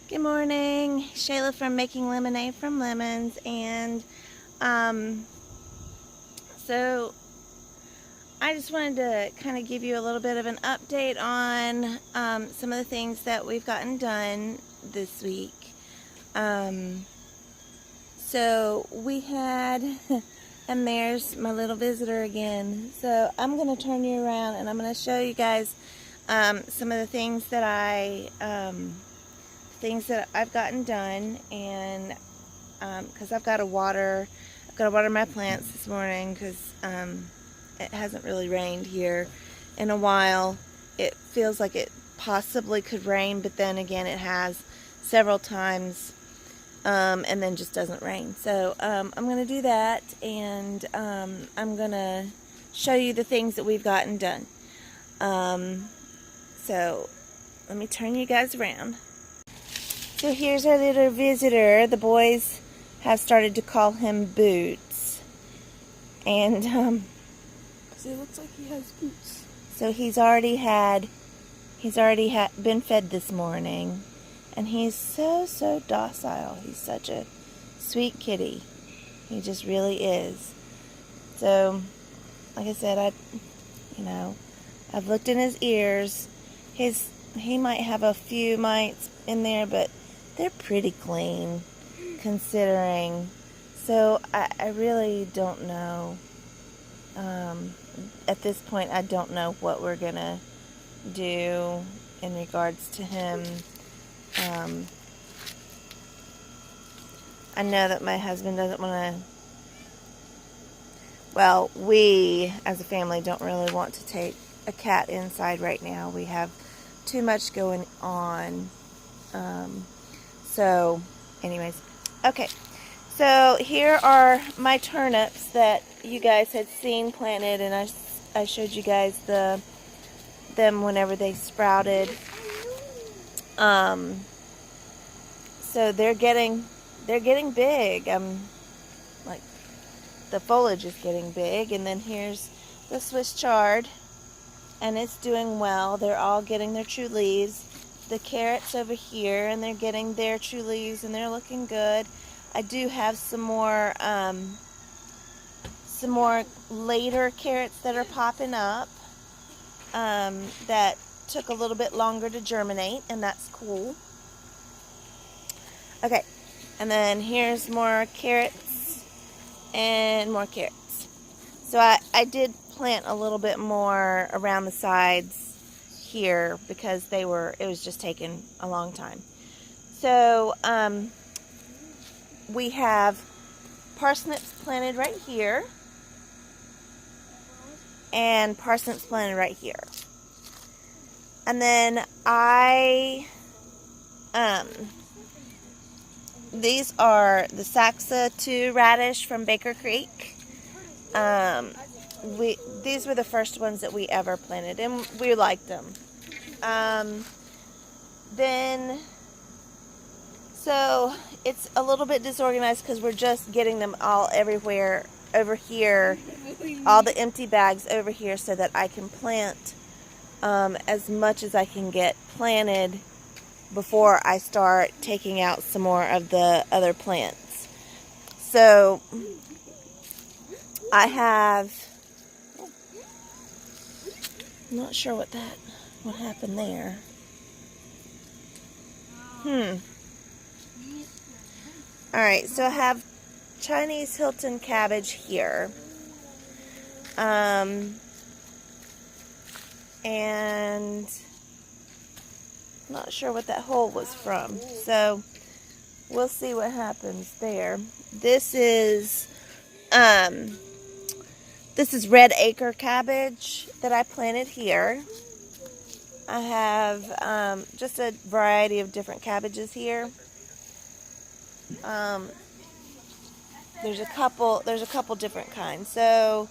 Good morning, Shayla from Making Lemonade from Lemons, and so I just wanted to kind of give you a little bit of an update on some of the things that we've gotten done this week. So we had, and there's my little visitor again. So I'm going to turn you around and I'm going to show you guys some of the things that I've gotten done, and because I've got to water my plants this morning because it hasn't really rained here in a while. It feels like it possibly could rain, but then again it has several times and then just doesn't rain. So I'm going to do that, and I'm going to show you the things that we've gotten done. So let me turn you guys around. So here's our little visitor. The boys have started to call him Boots. And So it looks like he has boots. so he's already been fed this morning. And he's so docile. He's such a sweet kitty. He just really is. So, like I said, I've looked in his ears. He might have a few mites in there, but they're pretty clean considering. So I really don't know. At this point, I don't know what we're gonna do in regards to him. I know that my husband doesn't want to. Well, we as a family don't really want to take a cat inside right now. We have too much going on. So anyways, okay, so here are my turnips that you guys had seen planted, and I showed you guys them whenever they sprouted. So they're getting big. Like, the foliage is getting big, and then here's the Swiss chard, and it's doing well. They're all getting their true leaves. The carrots over here, and they're getting their true leaves, and they're looking good. I do have some more later carrots that are popping up that took a little bit longer to germinate, and that's cool. Okay, and then here's more carrots and more carrots. So I did plant a little bit more around the sides here because it was just taking a long time. So we have parsnips planted right here and parsnips planted right here. And then these are the Saxa 2 radish from Baker Creek. These were the first ones that we ever planted, and we liked them. So it's a little bit disorganized because we're just getting them all everywhere over here, all the empty bags over here, so that I can plant as much as I can get planted before I start taking out some more of the other plants. So I have, I'm not sure what happened there. Alright, so I have Chinese Hilton cabbage here. And I'm not sure what that hole was from. So we'll see what happens there. This is red acre cabbage that I planted here. I have just a variety of different cabbages here. There's a couple different kinds. So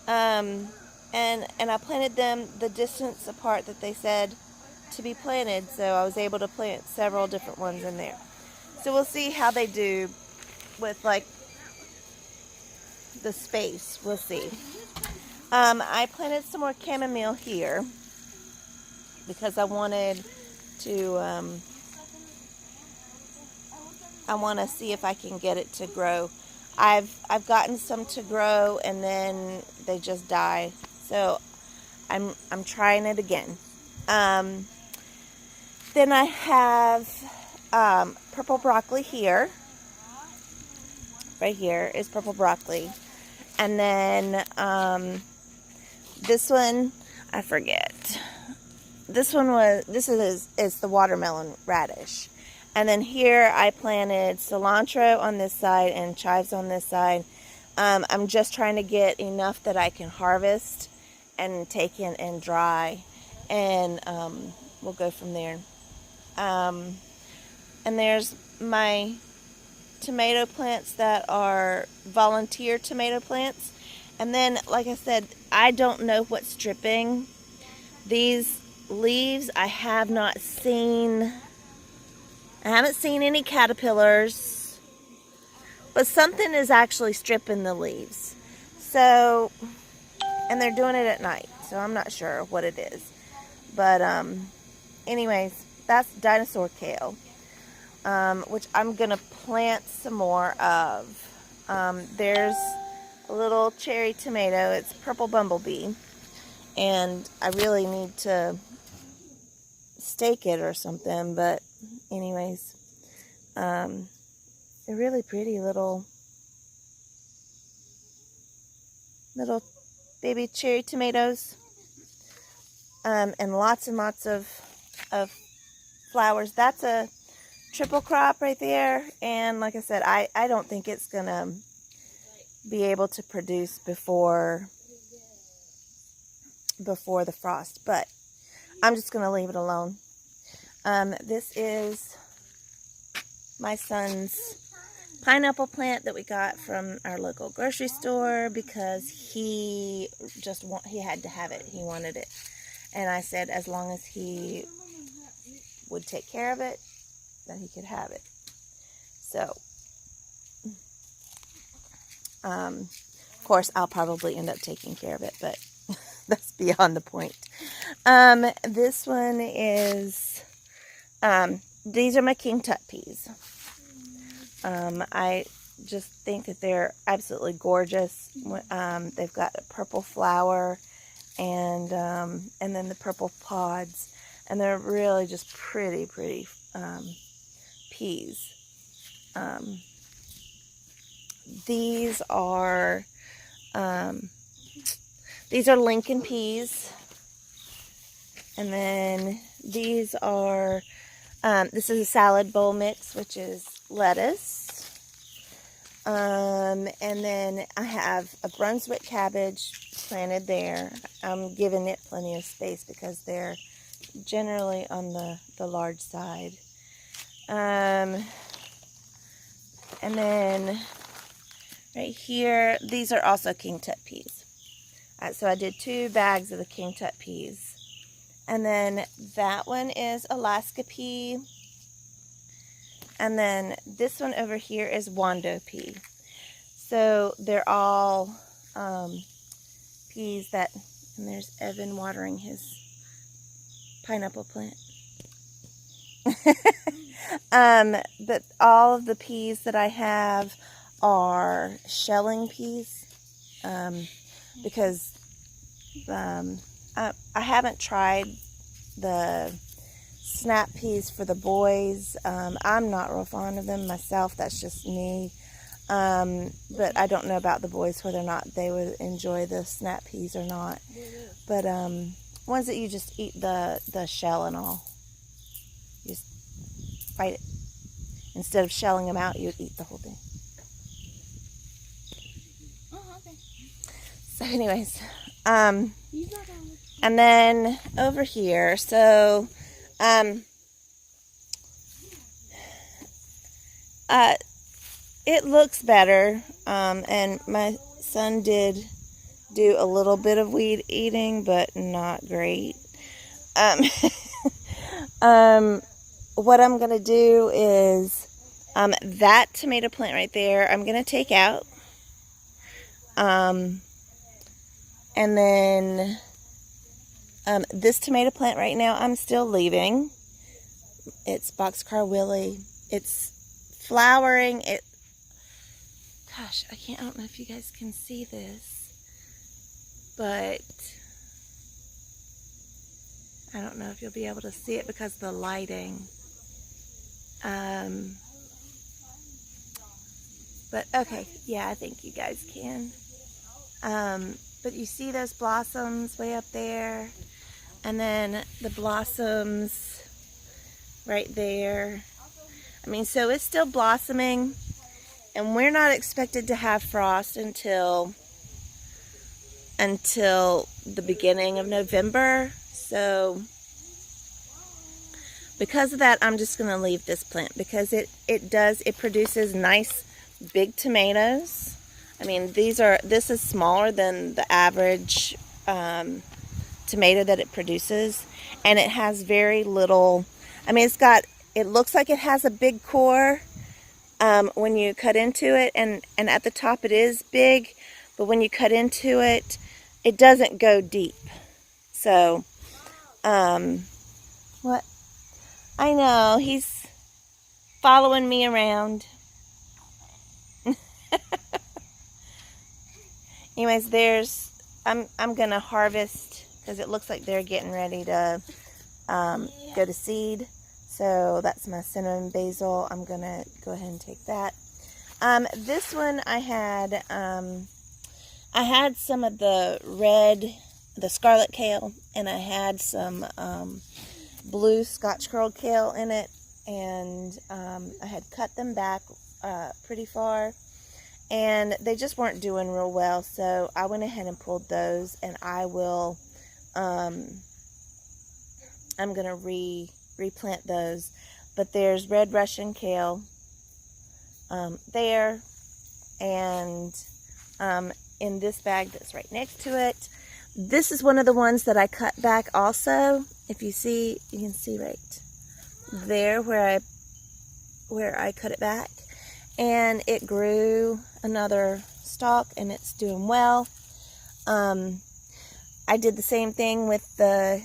and I planted them the distance apart that they said to be planted, so I was able to plant several different ones in there. So we'll see how they do with like the space. We'll see. I planted some more chamomile here because I wanted to I want to see if I can get it to grow. I've gotten some to grow and then they just die. So I'm trying it again. Then I have purple broccoli here. Right here is purple broccoli. And then this one, I forget. This is the watermelon radish. And then here I planted cilantro on this side and chives on this side. I'm just trying to get enough that I can harvest and take in and dry. And we'll go from there. And there's my tomato plants that are volunteer tomato plants. And then, like I said, I don't know what's dripping. These leaves, I haven't seen any caterpillars, but something is actually stripping the leaves. So, and they're doing it at night, so I'm not sure what it is. But anyways, that's dinosaur kale, which I'm gonna plant some more of. There's a little cherry tomato. It's purple bumblebee, and I really need to stake it or something. But anyways, they're really pretty little baby cherry tomatoes, and lots of flowers. That's a triple crop right there, and like I said, I don't think it's gonna be able to produce before the frost, but I'm just gonna leave it alone. This is my son's pineapple plant that we got from our local grocery store because he had to have it. He wanted it, and I said as long as he would take care of it, that he could have it. So, of course, I'll probably end up taking care of it, but that's beyond the point. This one is, these are my king tut peas. I just think that they're absolutely gorgeous. They've got a purple flower and then the purple pods, and they're really just pretty peas. These are Lincoln peas, and then these are this is a salad bowl mix, which is lettuce, and then I have a Brunswick cabbage planted there. I'm giving it plenty of space because they're generally on the large side. And then right here, these are also king tut peas. So I did 2 bags of the king tut peas. And then that one is Alaska pea. And then this one over here is Wando pea. So they're all peas that, and there's Evan watering his pineapple plant. But all of the peas that I have are shelling peas, because I haven't tried the snap peas for the boys. I'm not real fond of them myself. That's just me. But I don't know about the boys, whether or not they would enjoy the snap peas or not. But ones that you just eat the shell and all. You just bite it. Instead of shelling them out, you eat the whole thing. Oh, okay. So anyways, and then over here, so it looks better, and my son did do a little bit of weed eating, but not great. What I'm going to do is that tomato plant right there, I'm going to take out. And then this tomato plant right now, I'm still leaving. It's Boxcar Willie. It's flowering. Gosh, I don't know if you guys can see this, but I don't know if you'll be able to see it because of the lighting. But okay, yeah, I think you guys can. But you see those blossoms way up there, and then the blossoms right there. I mean, so it's still blossoming, and we're not expected to have frost until the beginning of November. So because of that, I'm just going to leave this plant because it produces nice big tomatoes. I mean, this is smaller than the average tomato that it produces, and it has very little. I mean, it looks like it has a big core when you cut into it, and at the top it is big, but when you cut into it, it doesn't go deep. So, what? I know, he's following me around. Anyways, I'm gonna harvest because it looks like they're getting ready to go to seed. So that's my cinnamon basil. I'm gonna go ahead and take that. This one I had some of the scarlet kale, and I had some blue Scotch curled kale in it, and I had cut them back pretty far, and they just weren't doing real well, so I went ahead and pulled those, and I will I'm gonna replant those. But there's red Russian kale there, and in this bag that's right next to it, this is one of the ones that I cut back also. If you see, you can see right there where I cut it back, and it grew another stalk, and it's doing well. I did the same thing with the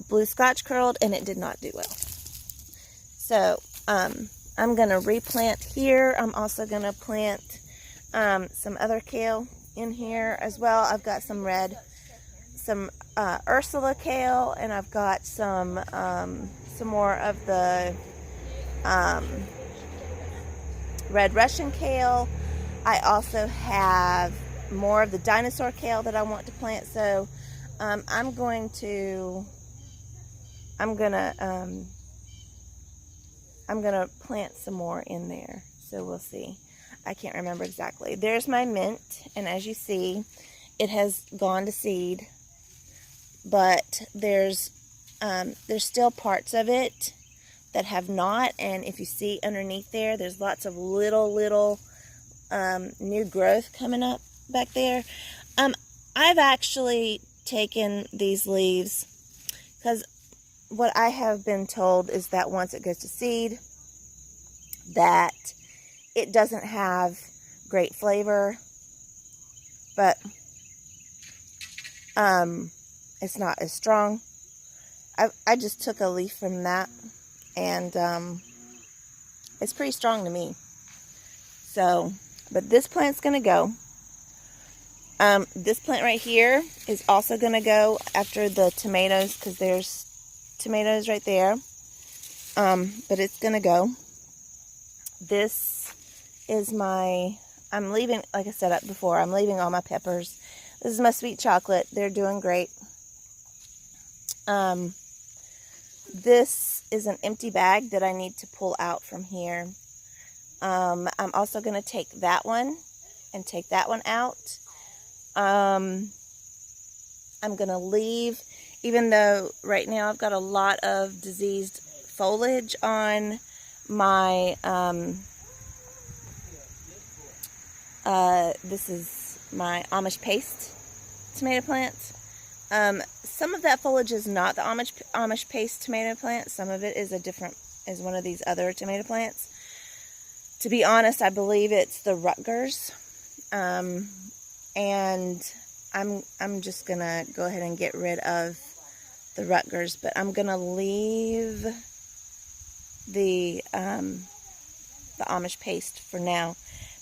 blue Scotch curled, and it did not do well. So I'm gonna replant here. I'm also gonna plant some other kale in here as well. I've got some Ursula kale, and I've got some more of the red Russian kale. I also have more of the dinosaur kale that I want to plant. So I'm gonna plant some more in there. So we'll see. I can't remember exactly. There's my mint, and as you see, it has gone to seed, but there's still parts of it that have not, and if you see underneath there, there's lots of little new growth coming up back there. I've actually taken these leaves because what I have been told is that once it goes to seed, that it doesn't have great flavor, but it's not as strong. I just took a leaf from that, and it's pretty strong to me. So, but this plant's gonna go. This plant right here is also gonna go after the tomatoes, because there's tomatoes right there. But it's gonna go. This is I'm leaving, like I said before, I'm leaving all my peppers. This is my sweet chocolate. They're doing great. This is an empty bag that I need to pull out from here. I'm also going to take that one and take that one out. I'm going to leave, even though right now I've got a lot of diseased foliage on my, this is my Amish paste tomato plants. Some of that foliage is not the Amish paste tomato plant. Some of it is is one of these other tomato plants. To be honest, I believe it's the Rutgers. And I'm just gonna go ahead and get rid of the Rutgers, but I'm gonna leave the Amish paste for now,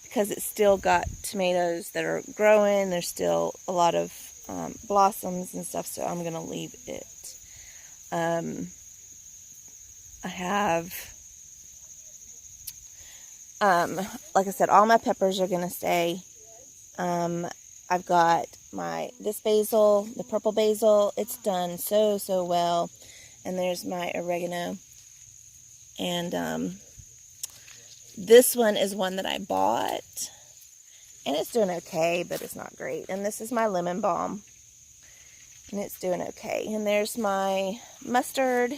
because it's still got tomatoes that are growing. There's still a lot of blossoms and stuff, so I'm going to leave it. I have, like I said, all my peppers are going to stay. I've got this basil, the purple basil. It's done so well. And there's my oregano. And this one is one that I bought. And it's doing okay, but it's not great. And this is my lemon balm. And it's doing okay. And there's my mustard.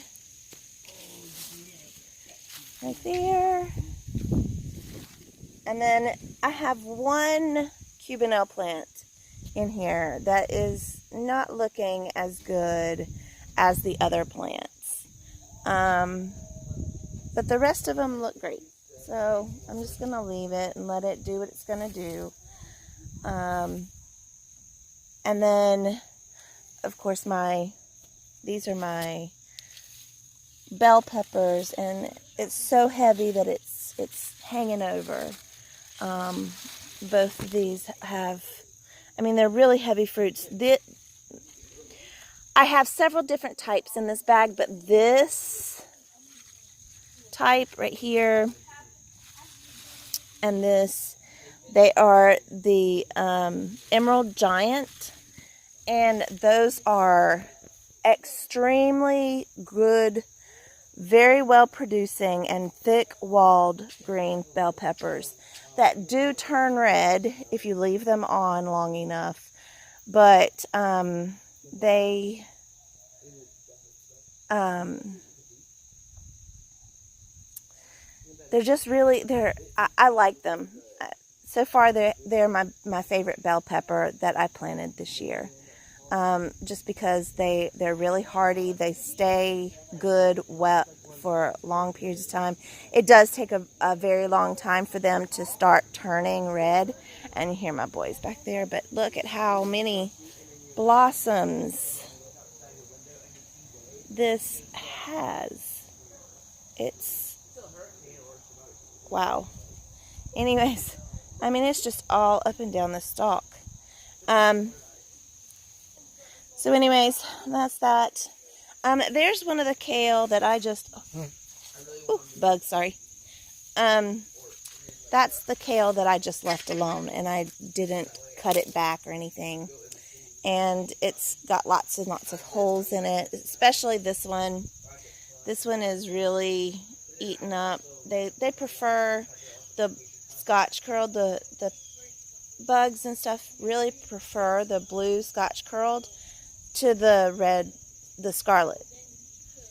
Right there. And then I have one Cubanelle plant in here that is not looking as good as the other plants. But the rest of them look great. So I'm just going to leave it and let it do what it's going to do. And then, of course, these are my bell peppers, and it's so heavy that it's hanging over. Both of these have, they're really heavy fruits. I have several different types in this bag, but this type right here and this, they are the Emerald Giant, and those are extremely good, very well producing and thick walled green bell peppers that do turn red if you leave them on long enough, but they're just really, I like them. So far they're my favorite bell pepper that I planted this year. Just because they're really hardy, they stay good well for long periods of time. It does take a very long time for them to start turning red, and you hear my boys back there, but look at how many blossoms this has. It's wow. Anyways, it's just all up and down the stalk. So anyways, that's that. There's one of the kale that I just, bug, sorry. That's the kale that I just left alone, and I didn't cut it back or anything. And it's got lots and lots of holes in it, especially this one. This one is really eaten up. They prefer the Scotch curled, the bugs and stuff really prefer the blue Scotch curled to the red, the scarlet.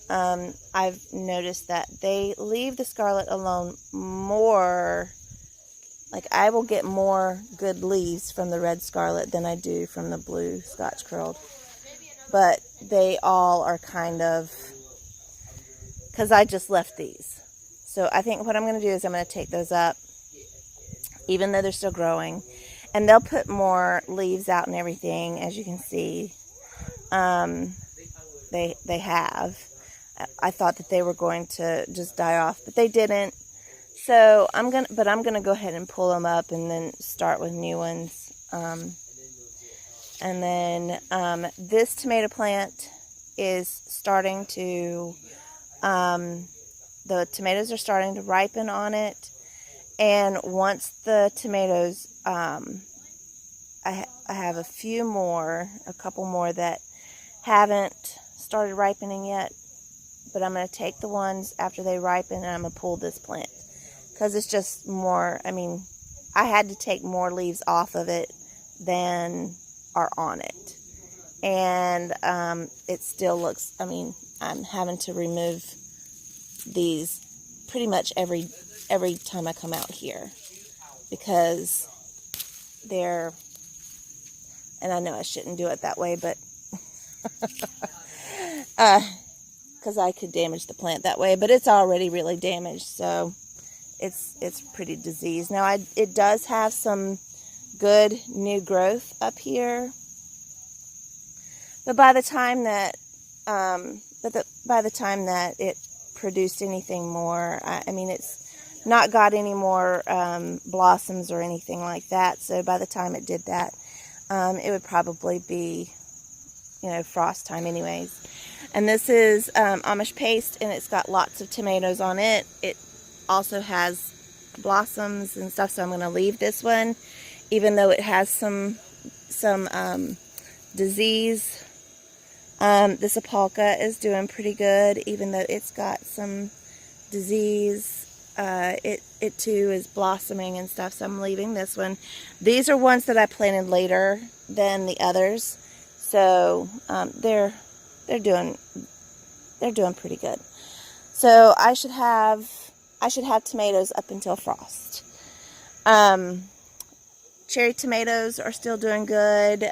I've noticed that they leave the scarlet alone more. Like, I will get more good leaves from the red scarlet than I do from the blue Scotch curled. But they all are kind of, because I just left these. So I think what I'm going to do is I'm going to take those up, even though they're still growing. And they'll put more leaves out and everything, as you can see. They have. I thought that they were going to just die off, but they didn't. So I'm gonna go ahead and pull them up and then start with new ones. And then this tomato plant is starting to. The tomatoes are starting to ripen on it, and once the tomatoes, I have a couple more that haven't started ripening yet, but I'm going to take the ones after they ripen and I'm going to pull this plant because it's just more, I had to take more leaves off of it than are on it, and it still looks, I'm having to remove these pretty much every time I come out here because they're, and I know I shouldn't do it that way, but because I could damage the plant that way, but it's already really damaged, so it's pretty diseased. Now it does have some good new growth up here, but by the time that it produced anything more. I mean, it's not got any more blossoms or anything like that. So by the time it did that, it would probably be, frost time anyways. And this is Amish paste, and it's got lots of tomatoes on it. It also has blossoms and stuff, so I'm going to leave this one, even though it has some disease. This apalka is doing pretty good, even though it's got some disease. It too is blossoming and stuff, so I'm leaving this one. These are ones that I planted later than the others, so they're doing pretty good. So I should have tomatoes up until frost. Cherry tomatoes are still doing good.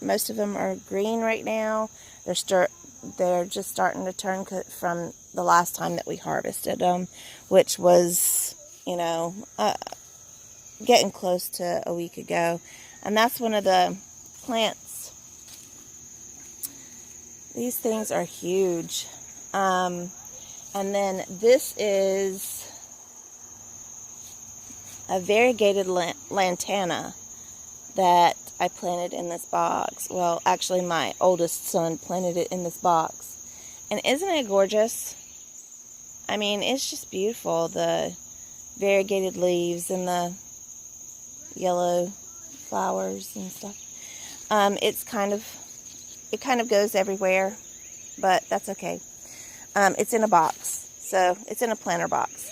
Most of them are green right now. They're just starting to turn from the last time that we harvested them, which was, getting close to a week ago. And that's one of the plants. These things are huge. And then this is a variegated lantana that I planted in this box. Well, actually my oldest son planted it in this box. And isn't it gorgeous? I mean, it's just beautiful. The variegated leaves and the yellow flowers and stuff. It kind of goes everywhere, but that's okay. It's in a box, so it's in a planter box.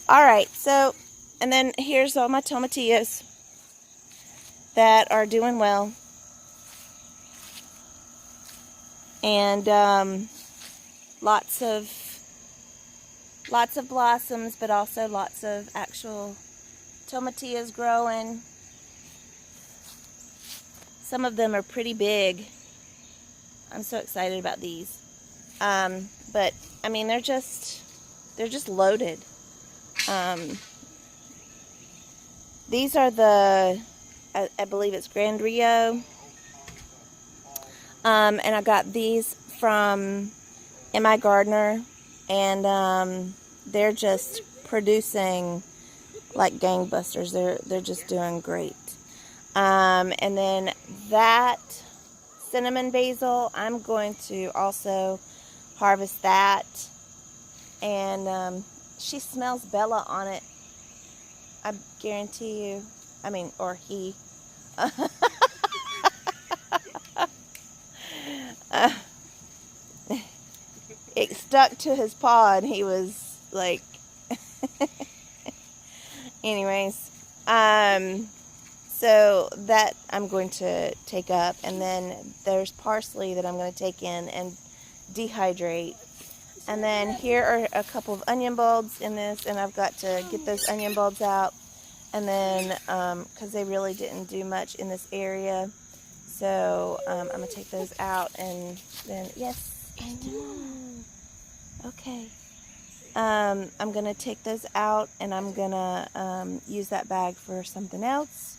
Alright, so, and then here's all my tomatillos that are doing well. And lots of blossoms, but also lots of actual tomatillos growing. Some of them are pretty big. I'm so excited about these. But I mean, they're just loaded. These are I believe it's Grand Rio. And I got these from M.I. Gardner, and they're just producing like gangbusters. They're just doing great. And then that cinnamon basil, I'm going to also harvest that. And she smells Bella on it. I guarantee you. I mean, or he. It stuck to his paw, and he was like. Anyways, so that I'm going to take up, and then there's parsley that I'm going to take in and dehydrate. And then here are a couple of onion bulbs in this, and I've got to get those onion bulbs out. And then, because they really didn't do much in this area, so I'm going to take those out, and then, yes, I know. Okay. I'm going to take those out, and I'm going to use that bag for something else.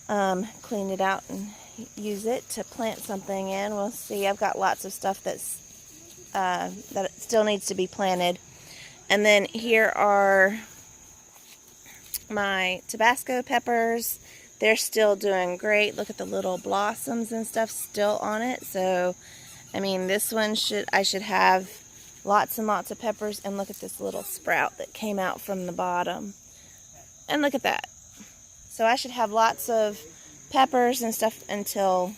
Clean it out and use it to plant something in. We'll see. I've got lots of stuff that still needs to be planted. And then here are my Tabasco peppers. They're still doing great. Look at the little blossoms and stuff still on it. So, I mean, this one I should have lots and lots of peppers. And look at this little sprout that came out from the bottom. And look at that. So I should have lots of peppers and stuff until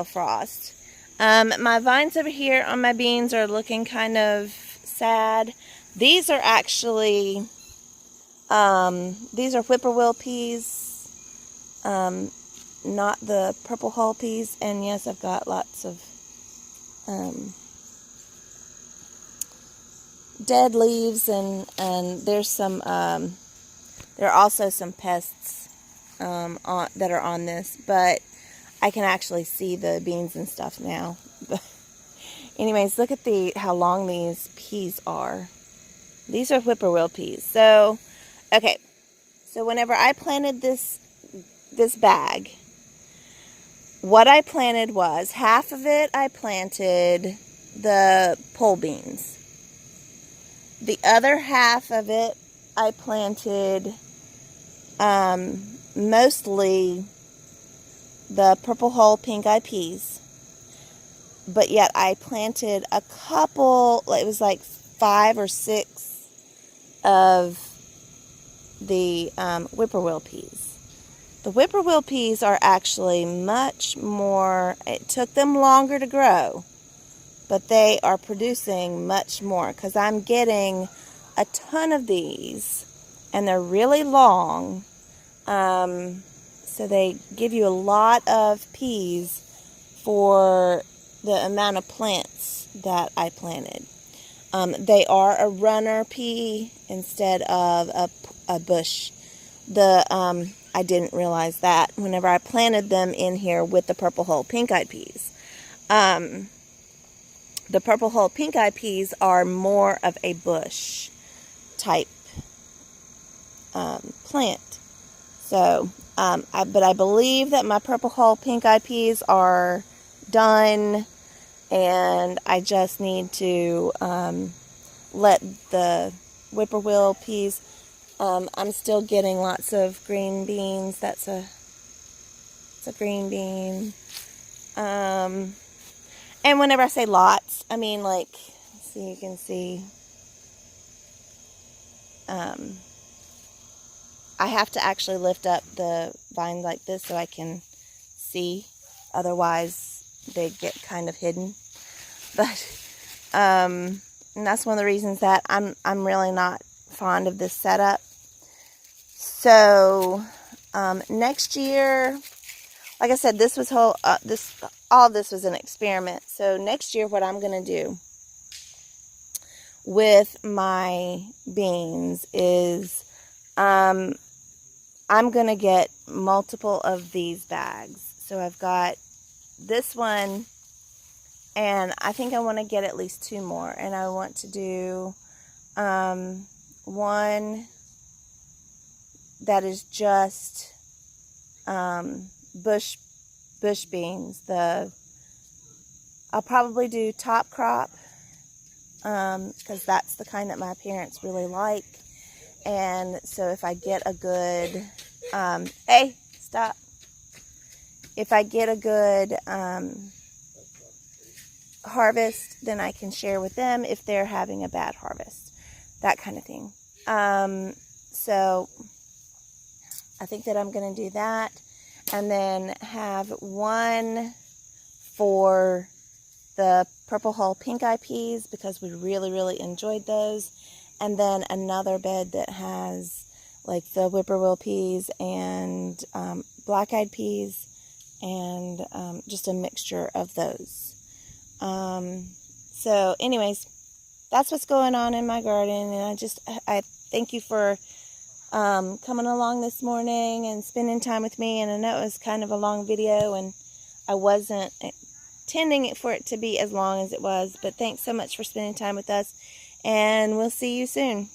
frost. My vines over here on my beans are looking kind of sad. These are actually, these are whippoorwill peas, not the purple hull peas. And yes, I've got lots of dead leaves, and there's some, there are also some pests that are on this, but I can actually see the beans and stuff now. Anyways, look at how long these peas are. These are whippoorwill peas. So, okay. So whenever I planted this bag, what I planted was half of it I planted the pole beans. The other half of it I planted mostly the purple hull pink-eyed peas, but yet I planted a couple, it was like 5 or 6 of the whippoorwill peas. The whippoorwill peas are actually much more, it took them longer to grow, but they are producing much more because I'm getting a ton of these, and they're really long. So they give you a lot of peas for the amount of plants that I planted. They are a runner pea instead of a bush. I didn't realize that whenever I planted them in here with the purple hull pink-eyed peas. The purple hull pink-eyed peas are more of a bush type plant. So, but I believe that my purple hull pink-eyed peas are done, and I just need to let the whippoorwill peas. I'm still getting lots of green beans. It's a green bean. And whenever I say lots, I mean like, so you can see, I have to actually lift up the vine like this so I can see. Otherwise, they get kind of hidden. But, and that's one of the reasons that I'm really not fond of this setup. So, next year, like I said, this was all of this was an experiment. So next year, what I'm going to do with my beans is, I'm going to get multiple of these bags. So I've got this one, and I think I want to get at least 2 more. And I want to do one that is just bush beans. I'll probably do top crop because that's the kind that my parents really like. And so if I get a good, hey, stop. If I get a good harvest, then I can share with them if they're having a bad harvest. That kind of thing. So I think that I'm going to do that. And then have one for the purple hull pink-eyed peas because we really, really enjoyed those. And then another bed that has like the whippoorwill peas and black-eyed peas and just a mixture of those. So anyways, that's what's going on in my garden. And I thank you for coming along this morning and spending time with me. And I know it was kind of a long video, and I wasn't intending for it to be as long as it was, but thanks so much for spending time with us, and we'll see you soon.